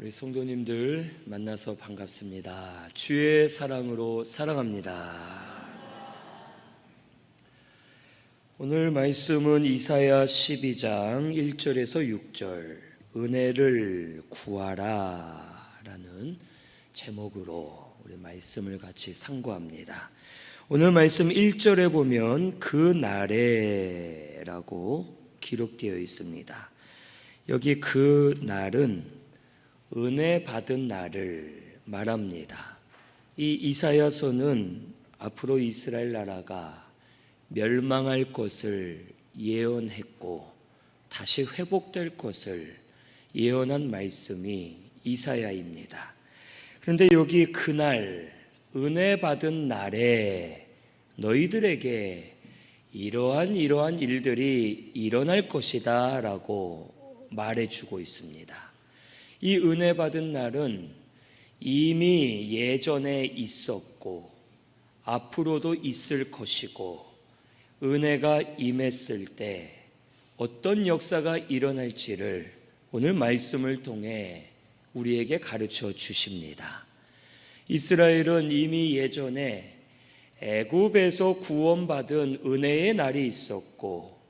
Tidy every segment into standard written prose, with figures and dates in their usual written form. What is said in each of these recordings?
우리 성도님들 만나서 반갑습니다. 주의 사랑으로 사랑합니다. 오늘 말씀은 이사야 12장 1절에서 6절 은혜를 구하라 라는 제목으로 우리 말씀을 같이 상고합니다. 오늘 말씀 1절에 보면 그 날에 라고 기록되어 있습니다. 여기 그 날은 은혜 받은 날을 말합니다. 이 이사야서는 앞으로 이스라엘 나라가 멸망할 것을 예언했고 다시 회복될 것을 예언한 말씀이 이사야입니다. 그런데 여기 그날 은혜 받은 날에 너희들에게 이러한 일들이 일어날 것이다 라고 말해주고 있습니다. 이 은혜 받은 날은 이미 예전에 있었고 앞으로도 있을 것이고 은혜가 임했을 때 어떤 역사가 일어날지를 오늘 말씀을 통해 우리에게 가르쳐 주십니다. 이스라엘은 이미 예전에 애굽에서 구원받은 은혜의 날이 있었고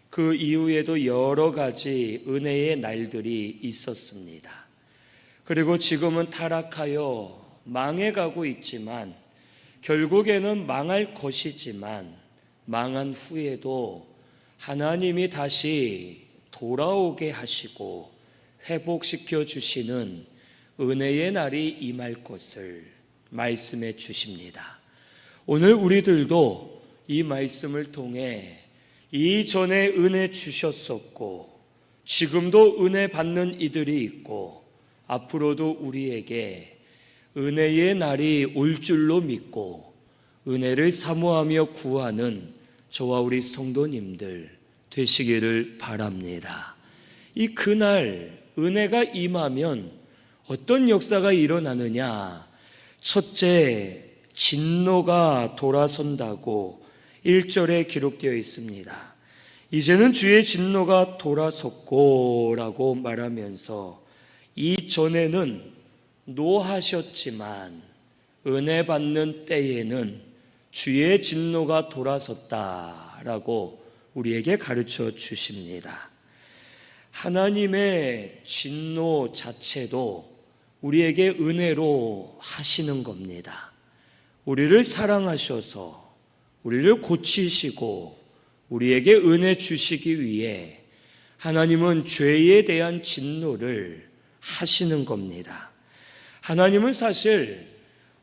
그 이후에도 여러 가지 은혜의 날들이 있었습니다. 그리고 지금은 타락하여 망해가고 있지만 결국에는 망할 것이지만 망한 후에도 하나님이 다시 돌아오게 하시고 회복시켜 주시는 은혜의 날이 임할 것을 말씀해 주십니다. 오늘 우리들도 이 말씀을 통해 이전에 은혜 주셨었고 지금도 은혜 받는 이들이 있고 앞으로도 우리에게 은혜의 날이 올 줄로 믿고 은혜를 사모하며 구하는 저와 우리 성도님들 되시기를 바랍니다. 이 그날 은혜가 임하면 어떤 역사가 일어나느냐? 첫째, 진노가 돌아선다고 1절에 기록되어 있습니다. 이제는 주의 진노가 돌아섰고 라고 말하면서 이전에는 노하셨지만 은혜 받는 때에는 주의 진노가 돌아섰다 라고 우리에게 가르쳐 주십니다. 하나님의 진노 자체도 우리에게 은혜로 하시는 겁니다. 우리를 사랑하셔서 우리를 고치시고 우리에게 은혜 주시기 위해 하나님은 죄에 대한 진노를 하시는 겁니다. 하나님은 사실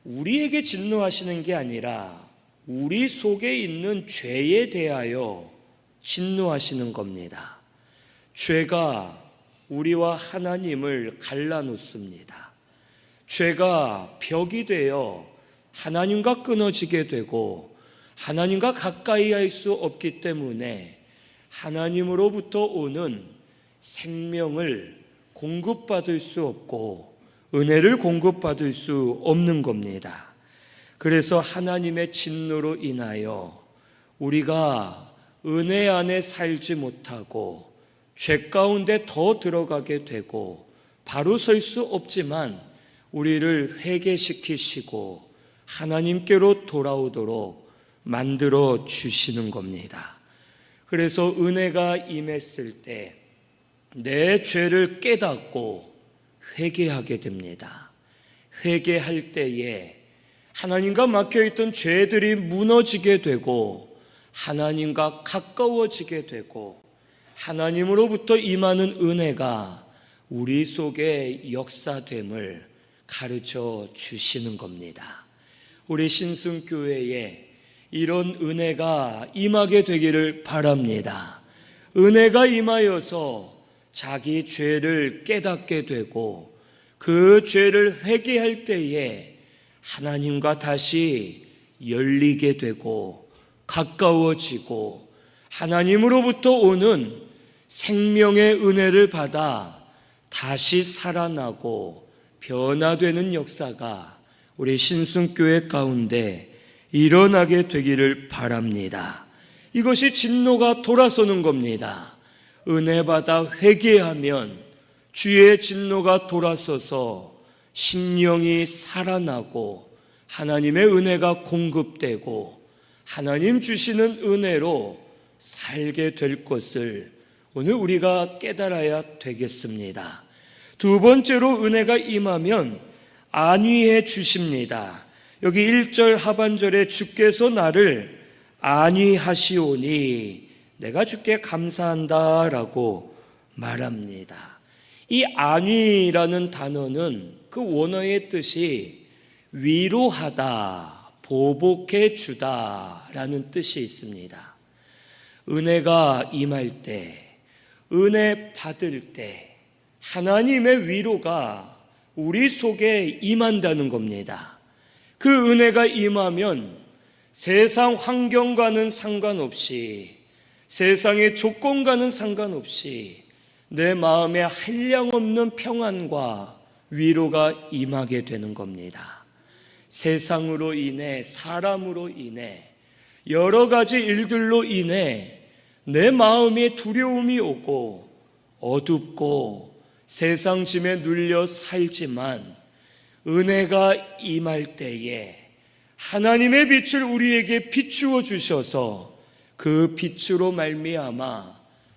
우리에게 진노하시는 게 아니라 우리 속에 있는 죄에 대하여 진노하시는 겁니다. 죄가 우리와 하나님을 갈라놓습니다. 죄가 벽이 되어 하나님과 끊어지게 되고 하나님과 가까이 할 수 없기 때문에 하나님으로부터 오는 생명을 공급받을 수 없고 은혜를 공급받을 수 없는 겁니다. 그래서 하나님의 진노로 인하여 우리가 은혜 안에 살지 못하고 죄 가운데 더 들어가게 되고 바로 설 수 없지만 우리를 회개시키시고 하나님께로 돌아오도록 만들어 주시는 겁니다. 그래서 은혜가 임했을 때 내 죄를 깨닫고 회개하게 됩니다. 회개할 때에 하나님과 막혀있던 죄들이 무너지게 되고 하나님과 가까워지게 되고 하나님으로부터 임하는 은혜가 우리 속에 역사됨을 가르쳐 주시는 겁니다. 우리 신승교회에 이런 은혜가 임하게 되기를 바랍니다. 은혜가 임하여서 자기 죄를 깨닫게 되고 그 죄를 회개할 때에 하나님과 다시 열리게 되고 가까워지고 하나님으로부터 오는 생명의 은혜를 받아 다시 살아나고 변화되는 역사가 우리 신승교회 가운데 일어나게 되기를 바랍니다. 이것이 진노가 돌아서는 겁니다. 은혜 받아 회개하면 주의 진노가 돌아서서 심령이 살아나고 하나님의 은혜가 공급되고 하나님 주시는 은혜로 살게 될 것을 오늘 우리가 깨달아야 되겠습니다. 두 번째로 은혜가 임하면 안위해 주십니다. 여기 1절 하반절에 주께서 나를 안위하시오니 내가 주께 감사한다 라고 말합니다. 이 안위라는 단어는 그 원어의 뜻이 위로하다, 보복해 주다 라는 뜻이 있습니다. 은혜가 임할 때, 은혜 받을 때 하나님의 위로가 우리 속에 임한다는 겁니다. 그 은혜가 임하면 세상 환경과는 상관없이, 세상의 조건과는 상관없이 내 마음에 한량없는 평안과 위로가 임하게 되는 겁니다. 세상으로 인해, 사람으로 인해, 여러 가지 일들로 인해 내 마음에 두려움이 오고 어둡고 세상 짐에 눌려 살지만 은혜가 임할 때에 하나님의 빛을 우리에게 비추어 주셔서 그 빛으로 말미암아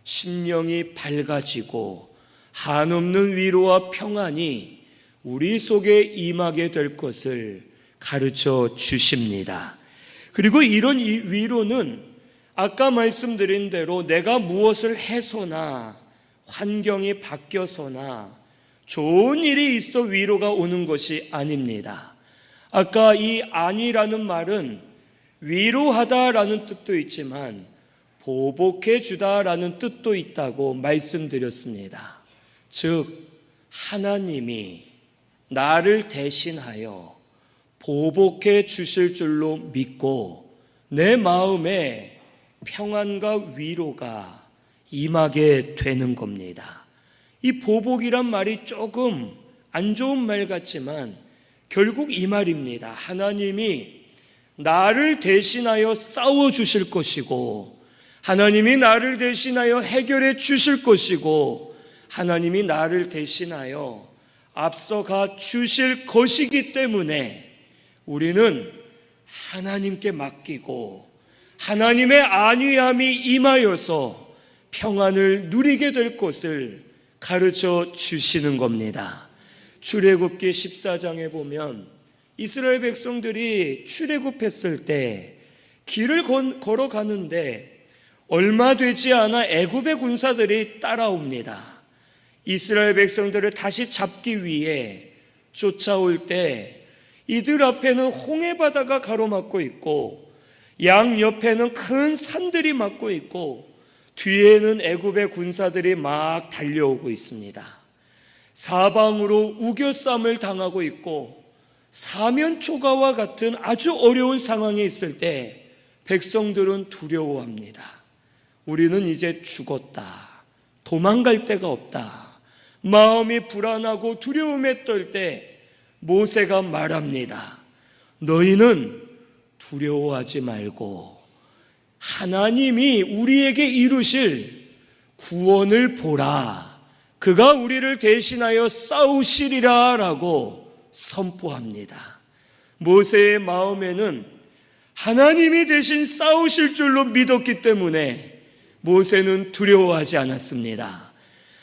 심령이 밝아지고 한없는 위로와 평안이 우리 속에 임하게 될 것을 가르쳐 주십니다. 그리고 이런 위로는 아까 말씀드린 대로 내가 무엇을 해서나 환경이 바뀌어서나 좋은 일이 있어 위로가 오는 것이 아닙니다. 아까 이 안위라는 말은 위로하다라는 뜻도 있지만 보복해 주다라는 뜻도 있다고 말씀드렸습니다. 즉 하나님이 나를 대신하여 보복해 주실 줄로 믿고 내 마음에 평안과 위로가 임하게 되는 겁니다. 이 보복이란 말이 조금 안 좋은 말 같지만 결국 이 말입니다. 하나님이 나를 대신하여 싸워 주실 것이고 하나님이 나를 대신하여 해결해 주실 것이고 하나님이 나를 대신하여 앞서가 주실 것이기 때문에 우리는 하나님께 맡기고 하나님의 안위함이 임하여서 평안을 누리게 될 것을 가르쳐 주시는 겁니다. 출애굽기 14장에 보면 이스라엘 백성들이 출애굽했을 때 길을 걸어가는데 얼마 되지 않아 애굽의 군사들이 따라옵니다. 이스라엘 백성들을 다시 잡기 위해 쫓아올 때 이들 앞에는 홍해바다가 가로막고 있고 양 옆에는 큰 산들이 막고 있고 뒤에는 애굽의 군사들이 막 달려오고 있습니다. 사방으로 우겨쌈을 당하고 있고 사면초가와 같은 아주 어려운 상황에 있을 때 백성들은 두려워합니다. 우리는 이제 죽었다. 도망갈 데가 없다. 마음이 불안하고 두려움에 떨 때 모세가 말합니다. 너희는 두려워하지 말고 하나님이 우리에게 이루실 구원을 보라. 그가 우리를 대신하여 싸우시리라 라고 선포합니다. 모세의 마음에는 하나님이 대신 싸우실 줄로 믿었기 때문에 모세는 두려워하지 않았습니다.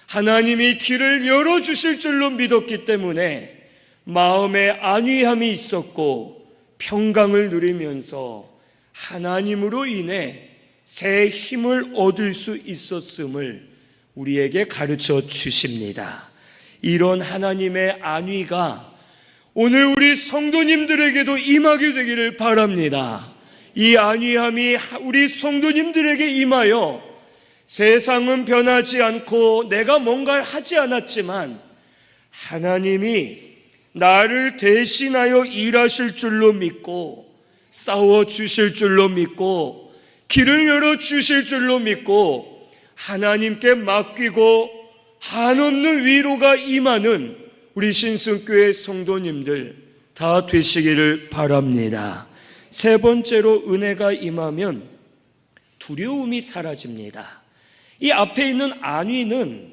하나님이 길을 열어주실 줄로 믿었기 때문에 마음에 안위함이 있었고 평강을 누리면서 하나님으로 인해 새 힘을 얻을 수 있었음을 우리에게 가르쳐 주십니다. 이런 하나님의 안위가 오늘 우리 성도님들에게도 임하게 되기를 바랍니다. 이 안위함이 우리 성도님들에게 임하여 세상은 변하지 않고 내가 뭔가를 하지 않았지만 하나님이 나를 대신하여 일하실 줄로 믿고 싸워주실 줄로 믿고 길을 열어주실 줄로 믿고 하나님께 맡기고 한없는 위로가 임하는 우리 신승교회 성도님들 다 되시기를 바랍니다. 세 번째로 은혜가 임하면 두려움이 사라집니다. 이 앞에 있는 안위는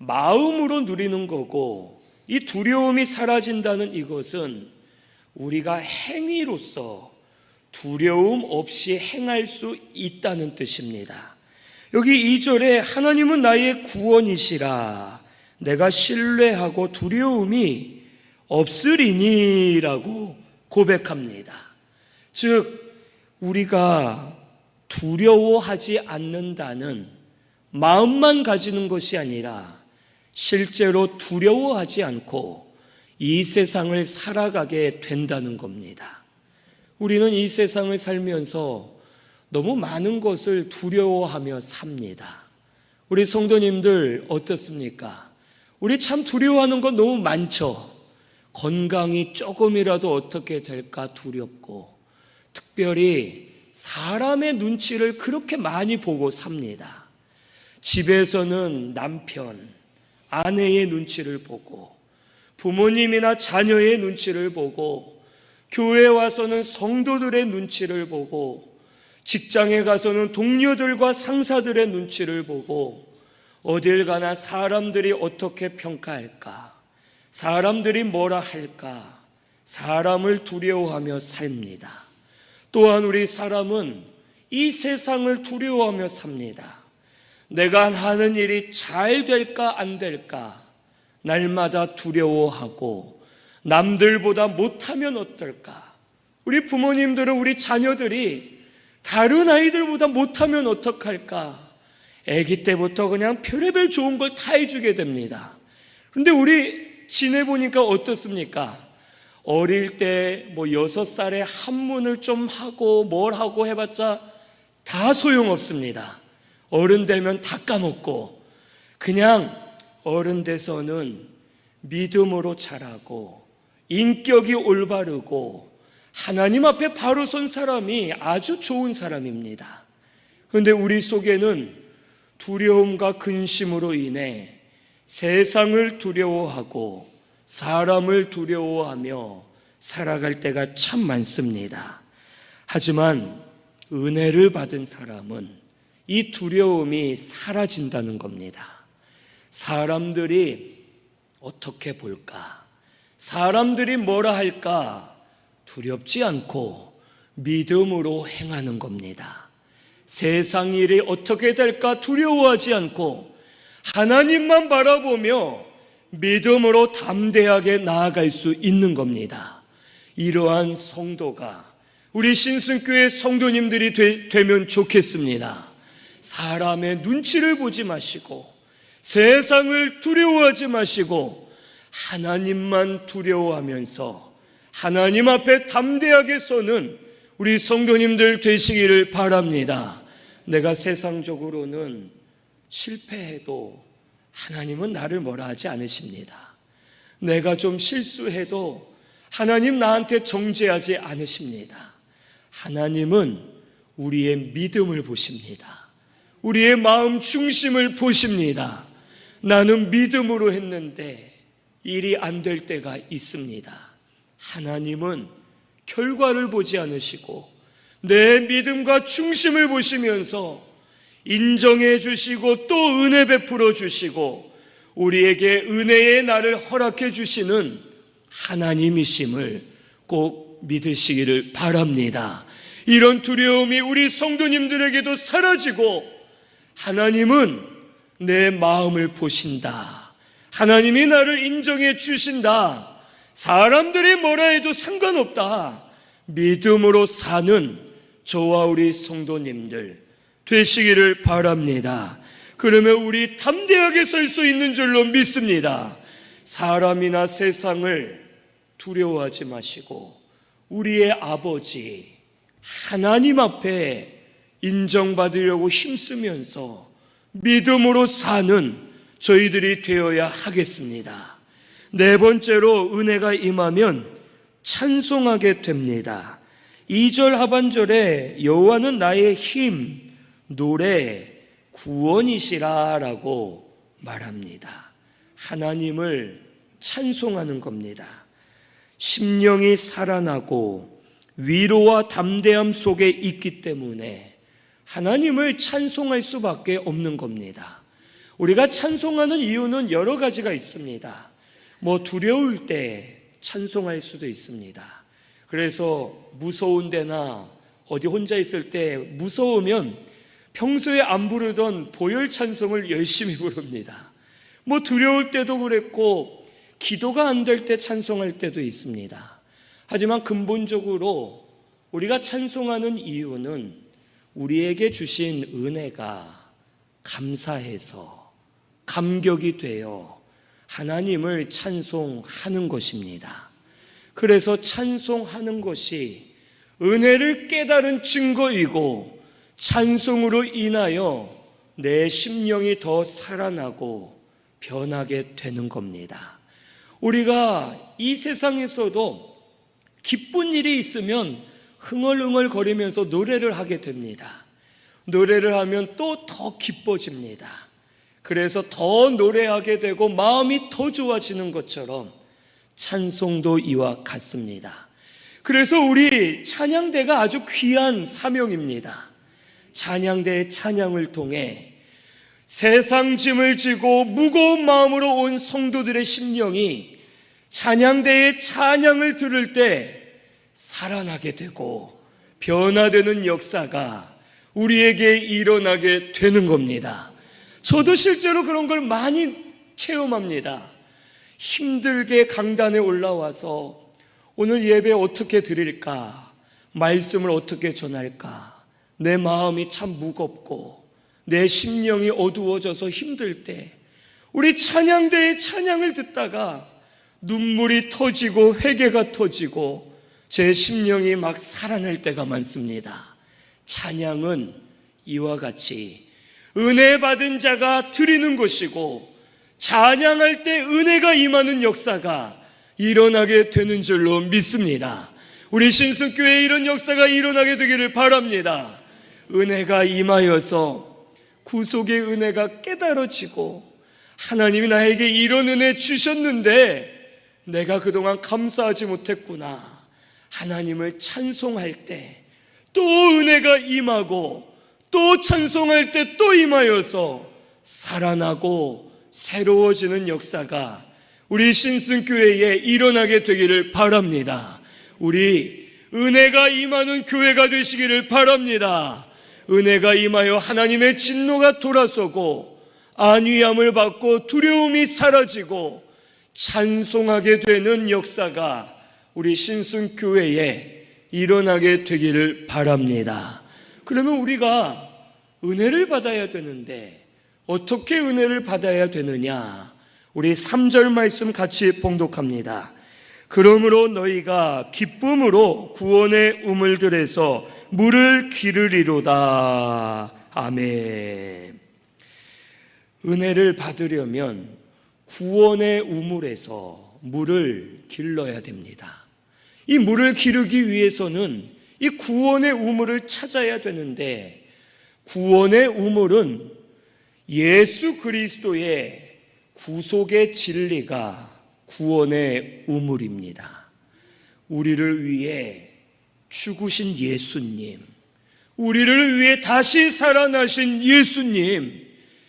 마음으로 누리는 거고, 이 두려움이 사라진다는 이것은 우리가 행위로서 두려움 없이 행할 수 있다는 뜻입니다. 여기 2절에 하나님은 나의 구원이시라 내가 신뢰하고 두려움이 없으리니라고 고백합니다. 즉 우리가 두려워하지 않는다는 마음만 가지는 것이 아니라 실제로 두려워하지 않고 이 세상을 살아가게 된다는 겁니다. 우리는 이 세상을 살면서 너무 많은 것을 두려워하며 삽니다. 우리 성도님들 어떻습니까? 우리 참 두려워하는 건 너무 많죠. 건강이 조금이라도 어떻게 될까 두렵고, 특별히 사람의 눈치를 그렇게 많이 보고 삽니다. 집에서는 남편, 아내의 눈치를 보고, 부모님이나 자녀의 눈치를 보고, 교회에 와서는 성도들의 눈치를 보고, 직장에 가서는 동료들과 상사들의 눈치를 보고, 어딜 가나 사람들이 어떻게 평가할까, 사람들이 뭐라 할까, 사람을 두려워하며 삽니다. 또한 우리 사람은 이 세상을 두려워하며 삽니다. 내가 하는 일이 잘 될까 안 될까 날마다 두려워하고, 남들보다 못하면 어떨까, 우리 부모님들은 우리 자녀들이 다른 아이들보다 못하면 어떡할까, 아기 때부터 그냥 별의별 좋은 걸 다 해주게 됩니다. 그런데 우리 지내보니까 어떻습니까? 어릴 때 6살에 한문을 좀 하고 뭘 하고 해봤자 다 소용없습니다. 어른 되면 다 까먹고, 그냥 어른 돼서는 믿음으로 자라고 인격이 올바르고 하나님 앞에 바로 선 사람이 아주 좋은 사람입니다. 그런데 우리 속에는 두려움과 근심으로 인해 세상을 두려워하고 사람을 두려워하며 살아갈 때가 참 많습니다. 하지만 은혜를 받은 사람은 이 두려움이 사라진다는 겁니다. 사람들이 어떻게 볼까, 사람들이 뭐라 할까 두렵지 않고 믿음으로 행하는 겁니다. 세상 일이 어떻게 될까 두려워하지 않고 하나님만 바라보며 믿음으로 담대하게 나아갈 수 있는 겁니다. 이러한 성도가 우리 신승교회 성도님들이 되면 좋겠습니다. 사람의 눈치를 보지 마시고 세상을 두려워하지 마시고 하나님만 두려워하면서 하나님 앞에 담대하게 서는 우리 성도님들 되시기를 바랍니다. 내가 세상적으로는 실패해도 하나님은 나를 뭐라 하지 않으십니다. 내가 좀 실수해도 하나님 나한테 정죄하지 않으십니다. 하나님은 우리의 믿음을 보십니다. 우리의 마음 중심을 보십니다. 나는 믿음으로 했는데 일이 안 될 때가 있습니다. 하나님은 결과를 보지 않으시고 내 믿음과 중심을 보시면서 인정해 주시고 또 은혜 베풀어 주시고 우리에게 은혜의 날을 허락해 주시는 하나님이심을 꼭 믿으시기를 바랍니다. 이런 두려움이 우리 성도님들에게도 사라지고 하나님은 내 마음을 보신다, 하나님이 나를 인정해 주신다, 사람들이 뭐라 해도 상관없다, 믿음으로 사는 저와 우리 성도님들 되시기를 바랍니다. 그러면 우리 담대하게 설 수 있는 줄로 믿습니다. 사람이나 세상을 두려워하지 마시고 우리의 아버지 하나님 앞에 인정받으려고 힘쓰면서 믿음으로 사는 저희들이 되어야 하겠습니다. 네 번째로 은혜가 임하면 찬송하게 됩니다. 2절 하반절에 여호와는 나의 힘, 노래, 구원이시라 라고 말합니다. 하나님을 찬송하는 겁니다. 심령이 살아나고 위로와 담대함 속에 있기 때문에 하나님을 찬송할 수밖에 없는 겁니다. 우리가 찬송하는 이유는 여러 가지가 있습니다. 두려울 때 찬송할 수도 있습니다. 그래서 무서운 데나 어디 혼자 있을 때 무서우면 평소에 안 부르던 보혈 찬송을 열심히 부릅니다. 두려울 때도 그랬고 기도가 안 될 때 찬송할 때도 있습니다. 하지만 근본적으로 우리가 찬송하는 이유는 우리에게 주신 은혜가 감사해서 감격이 되어 하나님을 찬송하는 것입니다. 그래서 찬송하는 것이 은혜를 깨달은 증거이고 찬송으로 인하여 내 심령이 더 살아나고 변하게 되는 겁니다. 우리가 이 세상에서도 기쁜 일이 있으면 흥얼흥얼 거리면서 노래를 하게 됩니다. 노래를 하면 또 더 기뻐집니다. 그래서 더 노래하게 되고 마음이 더 좋아지는 것처럼 찬송도 이와 같습니다. 그래서 우리 찬양대가 아주 귀한 사명입니다. 찬양대의 찬양을 통해 세상 짐을 지고 무거운 마음으로 온 성도들의 심령이 찬양대의 찬양을 들을 때 살아나게 되고 변화되는 역사가 우리에게 일어나게 되는 겁니다. 저도 실제로 그런 걸 많이 체험합니다. 힘들게 강단에 올라와서 오늘 예배 어떻게 드릴까? 말씀을 어떻게 전할까? 내 마음이 참 무겁고 내 심령이 어두워져서 힘들 때 우리 찬양대의 찬양을 듣다가 눈물이 터지고 회개가 터지고 제 심령이 막 살아날 때가 많습니다. 찬양은 이와 같이 은혜 받은 자가 드리는 것이고 찬양할 때 은혜가 임하는 역사가 일어나게 되는 줄로 믿습니다. 우리 신승교회에 이런 역사가 일어나게 되기를 바랍니다. 은혜가 임하여서 구속의 은혜가 깨달아지고 하나님이 나에게 이런 은혜 주셨는데 내가 그동안 감사하지 못했구나. 하나님을 찬송할 때 또 은혜가 임하고 또 찬송할 때 또 임하여서 살아나고 새로워지는 역사가 우리 신승교회에 일어나게 되기를 바랍니다. 우리 은혜가 임하는 교회가 되시기를 바랍니다. 은혜가 임하여 하나님의 진노가 돌아서고 안위함을 받고 두려움이 사라지고 찬송하게 되는 역사가 우리 신승교회에 일어나게 되기를 바랍니다. 그러면 우리가 은혜를 받아야 되는데 어떻게 은혜를 받아야 되느냐? 우리 3절 말씀 같이 봉독합니다. 그러므로 너희가 기쁨으로 구원의 우물들에서 물을 기르리로다. 아멘. 은혜를 받으려면 구원의 우물에서 물을 길러야 됩니다. 이 물을 기르기 위해서는 이 구원의 우물을 찾아야 되는데 구원의 우물은 예수 그리스도의 구속의 진리가 구원의 우물입니다. 우리를 위해 죽으신 예수님, 우리를 위해 다시 살아나신 예수님,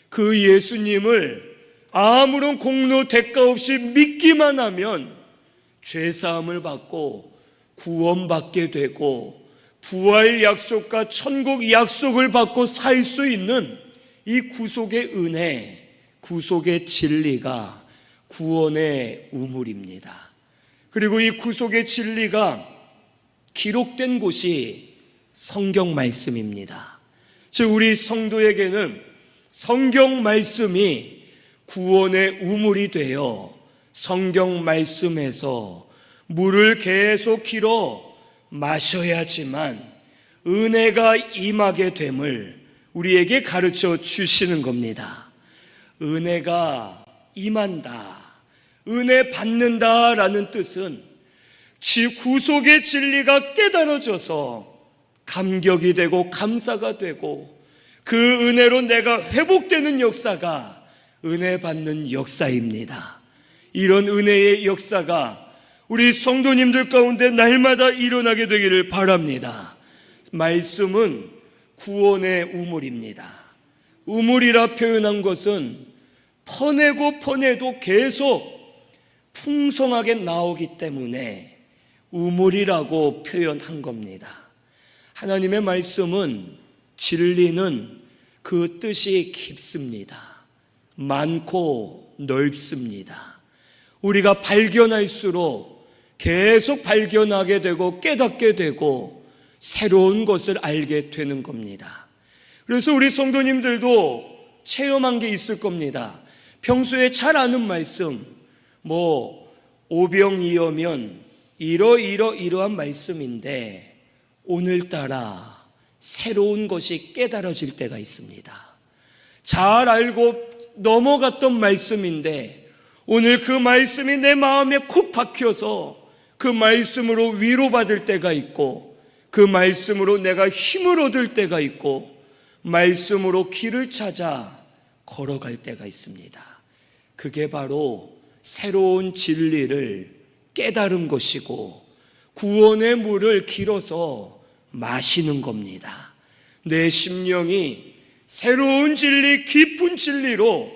그 예수님을 아무런 공로 대가 없이 믿기만 하면 죄사함을 받고 구원받게 되고 부활 약속과 천국 약속을 받고 살 수 있는 이 구속의 은혜, 구속의 진리가 구원의 우물입니다. 그리고 이 구속의 진리가 기록된 곳이 성경 말씀입니다. 즉 우리 성도에게는 성경 말씀이 구원의 우물이 되어 성경 말씀에서 물을 계속 길어 마셔야지만 은혜가 임하게 됨을 우리에게 가르쳐 주시는 겁니다. 은혜가 임한다, 은혜 받는다라는 뜻은 구속의 진리가 깨달아져서 감격이 되고 감사가 되고 그 은혜로 내가 회복되는 역사가 은혜 받는 역사입니다. 이런 은혜의 역사가 우리 성도님들 가운데 날마다 일어나게 되기를 바랍니다. 말씀은 구원의 우물입니다. 우물이라 표현한 것은 퍼내도 계속 풍성하게 나오기 때문에 우물이라고 표현한 겁니다. 하나님의 말씀은, 진리는 그 뜻이 깊습니다. 많고 넓습니다. 우리가 발견할수록 계속 발견하게 되고 깨닫게 되고 새로운 것을 알게 되는 겁니다. 그래서 우리 성도님들도 체험한 게 있을 겁니다. 평소에 잘 아는 말씀, 오병이어면 이러한 말씀인데 오늘따라 새로운 것이 깨달아질 때가 있습니다. 잘 알고 넘어갔던 말씀인데 오늘 그 말씀이 내 마음에 콕 박혀서 그 말씀으로 위로받을 때가 있고, 그 말씀으로 내가 힘을 얻을 때가 있고, 말씀으로 길을 찾아 걸어갈 때가 있습니다. 그게 바로 새로운 진리를 깨달은 것이고 구원의 물을 길어서 마시는 겁니다. 내 심령이 새로운 진리, 깊은 진리로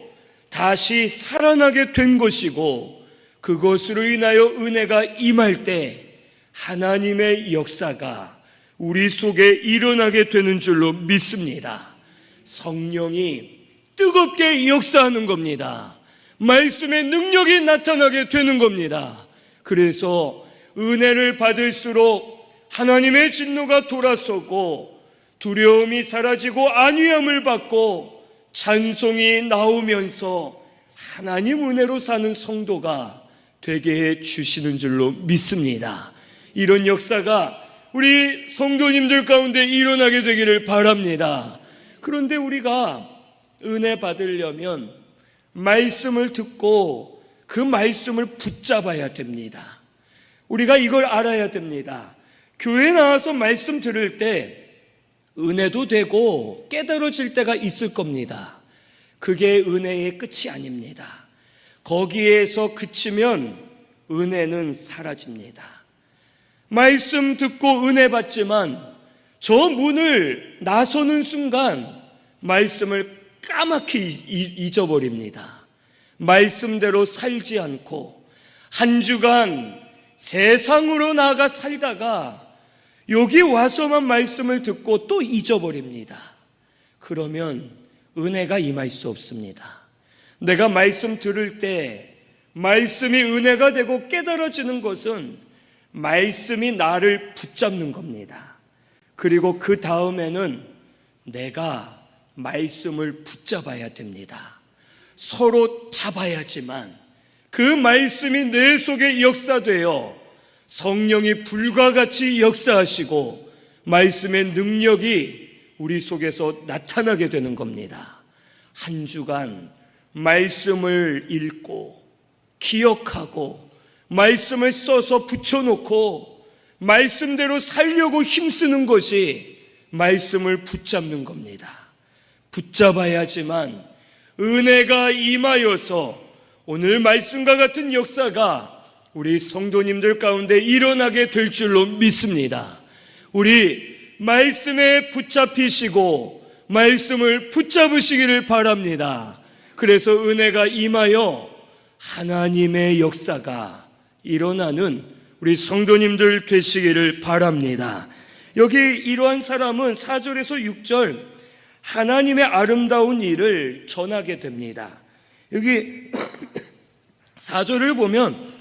다시 살아나게 된 것이고, 그것으로 인하여 은혜가 임할 때 하나님의 역사가 우리 속에 일어나게 되는 줄로 믿습니다. 성령이 뜨겁게 역사하는 겁니다. 말씀의 능력이 나타나게 되는 겁니다. 그래서 은혜를 받을수록 하나님의 진노가 돌아서고 두려움이 사라지고 안위함을 받고 찬송이 나오면서 하나님 은혜로 사는 성도가 되게 해 주시는 줄로 믿습니다. 이런 역사가 우리 성도님들 가운데 일어나게 되기를 바랍니다. 그런데 우리가 은혜 받으려면 말씀을 듣고 그 말씀을 붙잡아야 됩니다. 우리가 이걸 알아야 됩니다. 교회 나와서 말씀 들을 때 은혜도 되고 깨달아질 때가 있을 겁니다. 그게 은혜의 끝이 아닙니다. 거기에서 그치면 은혜는 사라집니다. 말씀 듣고 은혜 받지만 저 문을 나서는 순간 말씀을 까맣게 잊어버립니다. 말씀대로 살지 않고 한 주간 세상으로 나아가 살다가 여기 와서만 말씀을 듣고 또 잊어버립니다. 그러면 은혜가 임할 수 없습니다. 내가 말씀 들을 때 말씀이 은혜가 되고 깨달아지는 것은 말씀이 나를 붙잡는 겁니다. 그리고 그 다음에는 내가 말씀을 붙잡아야 됩니다. 서로 잡아야지만 그 말씀이 내 속에 역사되어 성령이 불과 같이 역사하시고 말씀의 능력이 우리 속에서 나타나게 되는 겁니다. 한 주간 말씀을 읽고 기억하고 말씀을 써서 붙여놓고 말씀대로 살려고 힘쓰는 것이 말씀을 붙잡는 겁니다. 붙잡아야지만 은혜가 임하여서 오늘 말씀과 같은 역사가 우리 성도님들 가운데 일어나게 될 줄로 믿습니다. 우리 말씀에 붙잡히시고 말씀을 붙잡으시기를 바랍니다. 그래서 은혜가 임하여 하나님의 역사가 일어나는 우리 성도님들 되시기를 바랍니다. 여기 이러한 사람은 4절에서 6절 하나님의 아름다운 일을 전하게 됩니다. 여기 4절을 보면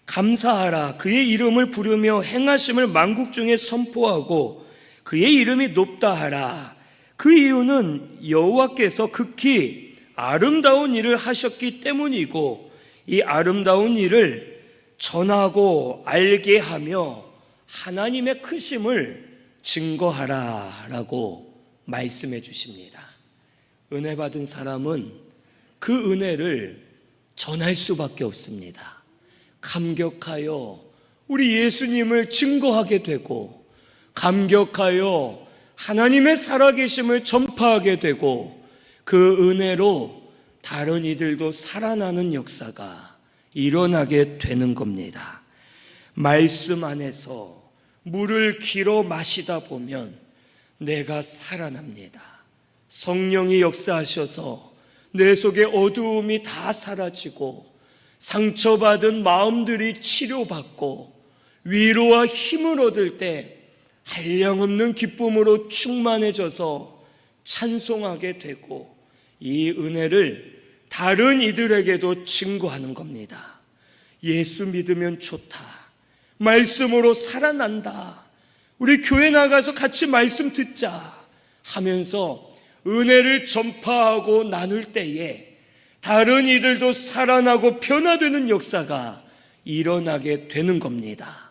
감사하라, 그의 이름을 부르며 행하심을 만국 중에 선포하고 그의 이름이 높다 하라. 그 이유는 여호와께서 극히 아름다운 일을 하셨기 때문이고 이 아름다운 일을 전하고 알게 하며 하나님의 크심을 증거하라 라고 말씀해 주십니다. 은혜 받은 사람은 그 은혜를 전할 수밖에 없습니다. 감격하여 우리 예수님을 증거하게 되고 감격하여 하나님의 살아계심을 전파하게 되고 그 은혜로 다른 이들도 살아나는 역사가 일어나게 되는 겁니다. 말씀 안에서 물을 길어 마시다 보면 내가 살아납니다. 성령이 역사하셔서 내 속의 어두움이 다 사라지고 상처받은 마음들이 치료받고 위로와 힘을 얻을 때 한량없는 기쁨으로 충만해져서 찬송하게 되고 이 은혜를 다른 이들에게도 증거하는 겁니다. 예수 믿으면 좋다. 말씀으로 살아난다. 우리 교회 나가서 같이 말씀 듣자 하면서 은혜를 전파하고 나눌 때에 다른 이들도 살아나고 변화되는 역사가 일어나게 되는 겁니다.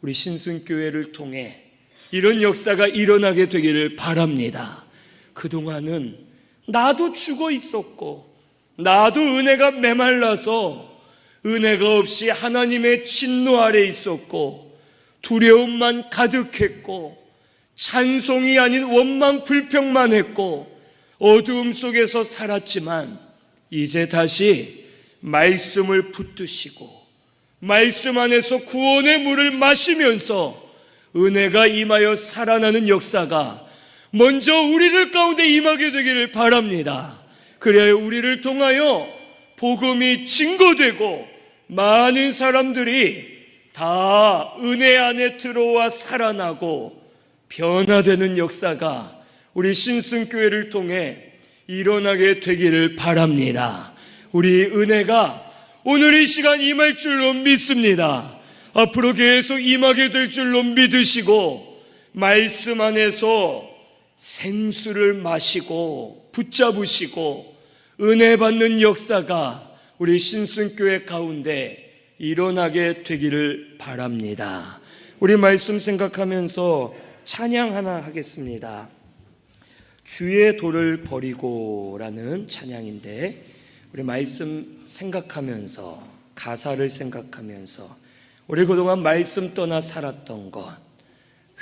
우리 신승교회를 통해 이런 역사가 일어나게 되기를 바랍니다. 그동안은 나도 죽어 있었고 나도 은혜가 메말라서 은혜가 없이 하나님의 진노 아래 있었고 두려움만 가득했고 찬송이 아닌 원망 불평만 했고 어두움 속에서 살았지만 이제 다시 말씀을 붙드시고 말씀 안에서 구원의 물을 마시면서 은혜가 임하여 살아나는 역사가 먼저 우리들 가운데 임하게 되기를 바랍니다. 그래야 우리를 통하여 복음이 증거되고 많은 사람들이 다 은혜 안에 들어와 살아나고 변화되는 역사가 우리 신승교회를 통해 일어나게 되기를 바랍니다. 우리 은혜가 오늘 이 시간 임할 줄로 믿습니다. 앞으로 계속 임하게 될 줄로 믿으시고 말씀 안에서 생수를 마시고 붙잡으시고 은혜 받는 역사가 우리 신승교회 가운데 일어나게 되기를 바랍니다. 우리 말씀 생각하면서 찬양 하나 하겠습니다. 주의 도를 버리고 라는 찬양인데 우리 말씀 생각하면서 가사를 생각하면서 우리 그동안 말씀 떠나 살았던 것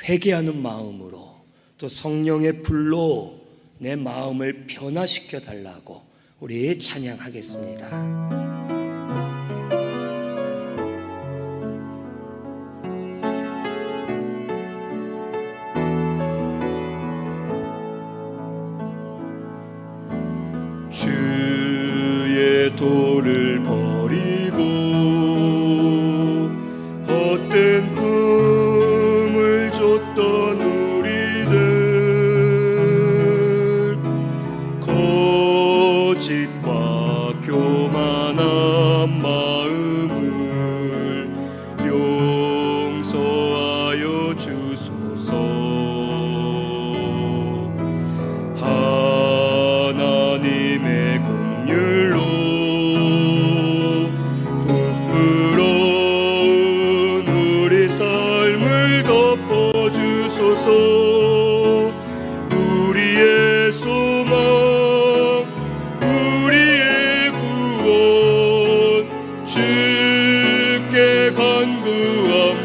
회개하는 마음으로 또 성령의 불로 내 마음을 변화시켜 달라고 우리 찬양하겠습니다. 주의 도를 버리고 헛된 꿈을 줬던 우리들 거짓과 교만한 마음을 용서하여 주소서. 하나님의 긍휼로 부끄러운 우리 삶을 덮어주소서. 우리의 소망 우리의 구원 주께 간구합니다.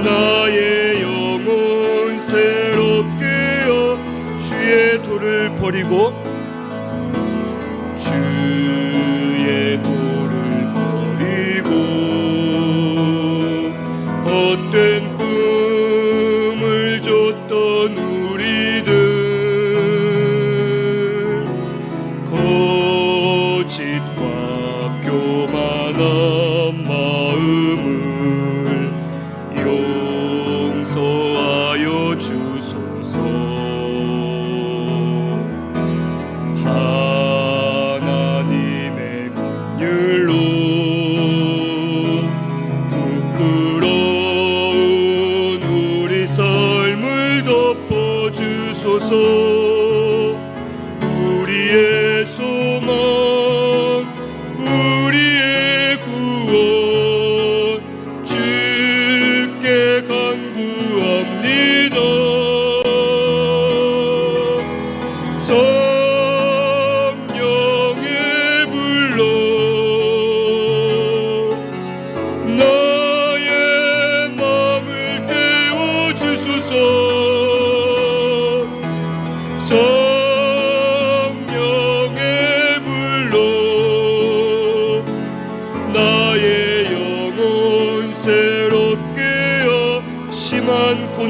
나의 영혼 새롭게 하여 주의 도를 버리고 주의 도를 버리고 헛된 꿈을 줬던 우리들 거짓과 교만한 마음을 용서하여 주소서. 하나님의 긍휼로 부끄러운 우리 삶을 덮어주소서. 우리의 소망 우리의 구원 주께 간구합니다. 성령의 불로 나의 마음을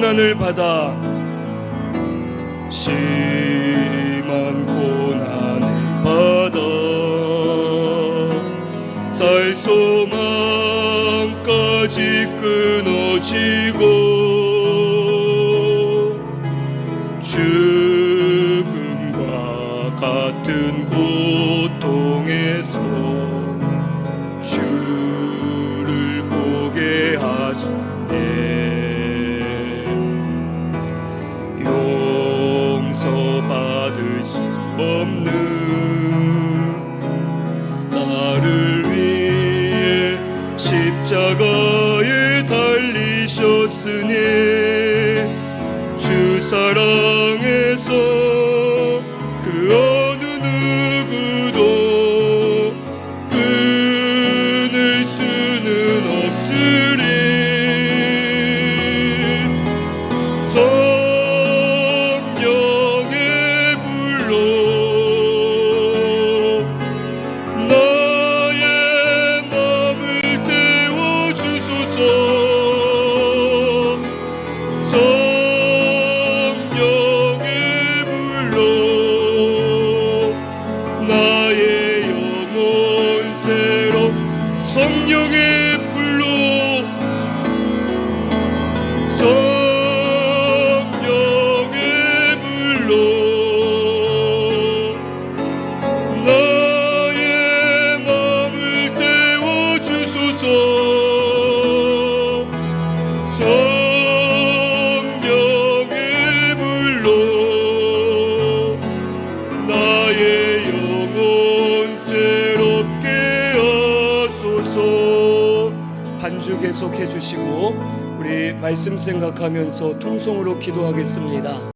고난을 받아 심한 고난을 받아 살 소망까지 끊어지고 죽음과 같은 고통에서 주를 보게 하시네. 용서받을 수 없는 나를 위해 십자가에 달리셨으니 주 사랑에서 그 어느 누구도 끊을 수는 없으리. 성령의 불로 나의 맘을 태워주소서. 성령의 불로 나의 영혼 새로 성령의 불로 성령의 불로 나의 맘을 태워주소서. 성령의 불로 나의 영혼 새롭게 하소서. 한 주 계속해 주시고 우리 말씀 생각하면서 통성으로 기도하겠습니다.